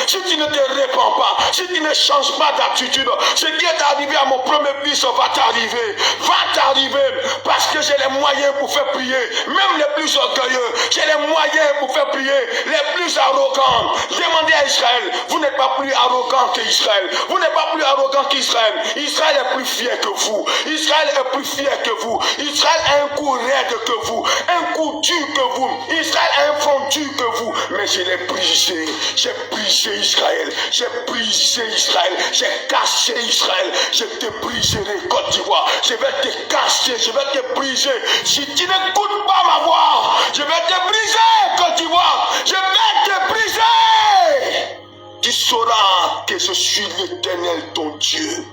si tu ne te répands pas, si tu ne changes pas d'attitude, ce qui est arrivé à mon premier fils va t'arriver. Va t'arriver parce que j'ai les moyens pour faire prier. Même les plus orgueilleux, j'ai les moyens pour faire prier. Les plus arrogants. Demandez à Israël, vous n'êtes pas plus arrogant qu'Israël. Vous n'êtes pas plus arrogant qu'Israël. Israël est plus fier que vous. Israël est plus fier que vous. Israël a un coup raide que vous. Un coup dur que vous. Israël a un front dur que vous. Mais je l'ai brisé. J'ai brisé Israël. J'ai brisé Israël. J'ai cassé Israël. Je te briserai Côte d'Ivoire. Je vais te casser. Je vais te briser. Si tu n'écoutes pas ma voix, je vais te briser Côte d'Ivoire. Je vais te briser. Tu sauras que je suis l'Éternel ton Dieu.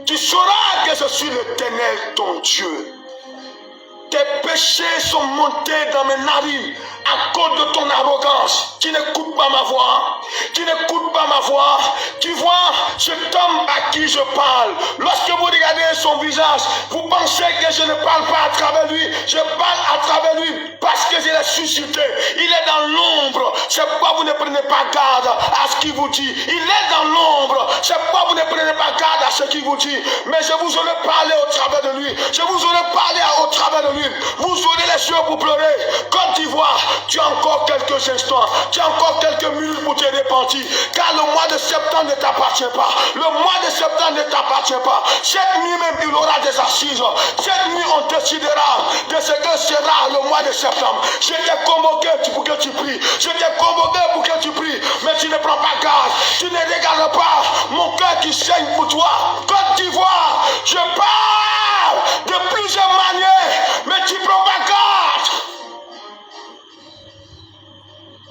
Tu sauras que je suis l'Éternel ton Dieu. Tes péchés sont montés dans mes narines à cause de ton arrogance. Tu n'écoutes pas ma voix. Tu n'écoutes pas ma voix. Tu vois, cet homme à qui je parle, lorsque vous regardez son visage, vous pensez que je ne parle pas à travers lui. Je parle à travers lui parce que je l'ai suscité. Il est dans l'ombre. C'est pourquoi vous ne prenez pas garde à ce qu'il vous dit. Il est dans l'ombre. C'est pourquoi vous ne prenez pas garde à ce qu'il vous dit. Mais je vous aurais parlé au travers de lui. Je vous aurais parlé au travers de lui. Vous aurez les yeux pour pleurer. Côte d'Ivoire, tu as encore quelques instants. Tu as encore quelques minutes pour te repentir. Car le mois de septembre ne t'appartient pas. Le mois de septembre ne t'appartient pas. Cette nuit même, il aura des assises. Cette nuit, on décidera de ce que sera le mois de septembre. Je t'ai convoqué pour que tu pries. Je t'ai convoqué pour que tu pries. Mais tu ne prends pas garde. Tu ne regardes pas mon cœur qui saigne pour toi. Côte d'Ivoire, je parle de plusieurs manières. Mais tu ne prends pas garde.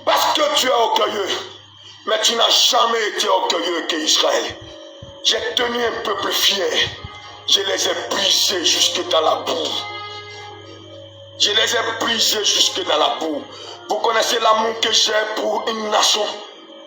Parce que tu es orgueilleux. Mais tu n'as jamais été orgueilleux qu'Israël. J'ai tenu un peuple fier. Je les ai brisés jusque dans la boue. Je les ai brisés jusque dans la boue. Vous connaissez l'amour que j'ai pour une nation.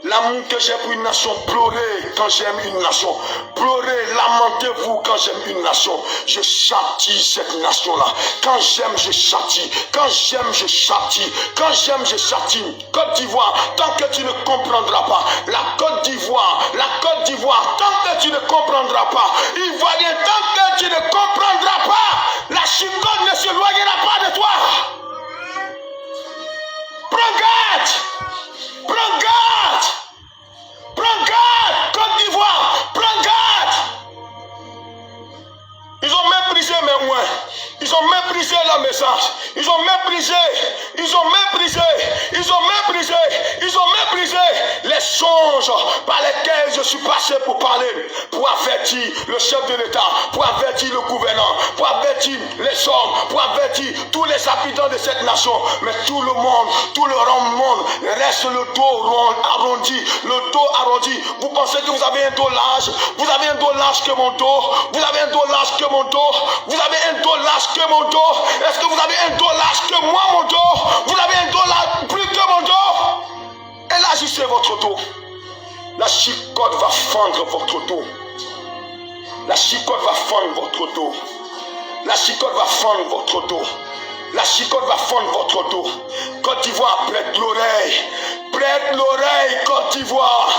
L'amour que j'ai pour une nation, pleurez quand j'aime une nation. Pleurez, lamentez-vous quand j'aime une nation. Je châtie cette nation-là. Quand j'aime, je châtie. Quand j'aime, je châtie. Quand j'aime, je châtie. Côte d'Ivoire, tant que tu ne comprendras pas. La Côte d'Ivoire, tant que tu ne comprendras pas. Ivoirien, tant que tu ne comprendras pas. La chicotte ne s'éloignera pas de toi. Prends garde. Prends garde. Prends garde, Côte d'Ivoire, prends garde. Ils ont méprisé mes moyens. Ils ont méprisé la message. Ils ont méprisé. Ils ont méprisé. Ils ont méprisé. Ils ont méprisé les songes par lesquels je suis passé pour parler, pour avertir le chef de l'État, pour avertir le gouverneur, pour avertir les hommes, pour avertir tous les habitants de cette nation. Mais tout le monde, tout le monde reste le dos arrondi, le dos arrondi. Vous pensez que vous avez un dos large? Vous avez un dos large que mon dos? Vous avez un dos large que mon dos? Vous avez un dos large que mon dos? Est-ce que vous avez un dos large que moi, mon dos? Vous avez un dos large plus que mon dos? Élargissez votre dos. La chicotte va fendre votre dos. La chicotte va fendre votre dos. La chicotte va fendre votre dos. La chicotte va fendre votre dos. Côte d'Ivoire, prête l'oreille. Prête l'oreille, Côte d'Ivoire.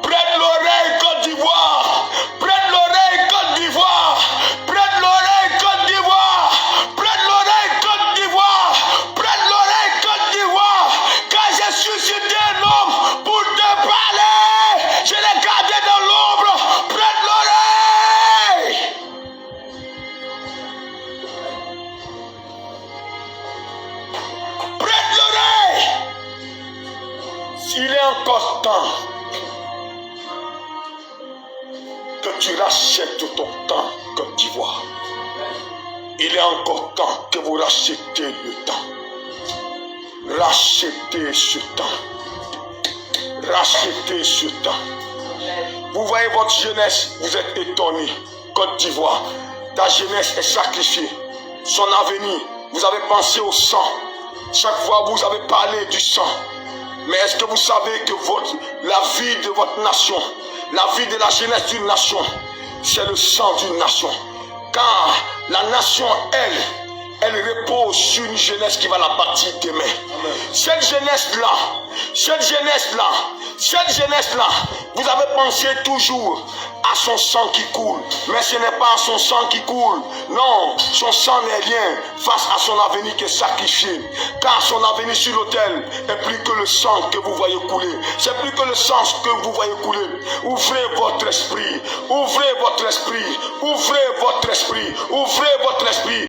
Prête l'oreille, Côte d'Ivoire. Prête l'oreille, Côte d'Ivoire. Prête l'oreille, Côte d'Ivoire. Prête l'oreille, Côte d'Ivoire. Prête l'oreille, Côte d'Ivoire. Quand j'ai suscité un homme pour te parler, je l'ai gardé dans l'ombre. Prête l'oreille. Prête l'oreille. S'il est encore temps que tu rachètes ton temps, Côte d'Ivoire, il est encore temps que vous rachetez le temps. Rachetez ce temps. Rachetez ce temps. Vous voyez votre jeunesse, vous êtes étonnés. Côte d'Ivoire, ta jeunesse est sacrifiée. Son avenir, vous avez pensé au sang. Chaque fois, vous avez parlé du sang. Mais est-ce que vous savez que la vie de votre nation, la vie de la jeunesse d'une nation, c'est le sang d'une nation? Car la nation, elle repose sur une jeunesse qui va la bâtir demain. Cette jeunesse-là, Cette jeunesse-là, vous avez pensé toujours à son sang qui coule. Mais ce n'est pas son sang qui coule. Non, son sang n'est rien face à son avenir qui est sacrifié. Car son avenir sur l'autel est plus que le sang que vous voyez couler. C'est plus que le sang que vous voyez couler. Ouvrez votre esprit. Ouvrez votre esprit. Ouvrez votre esprit. Ouvrez votre esprit.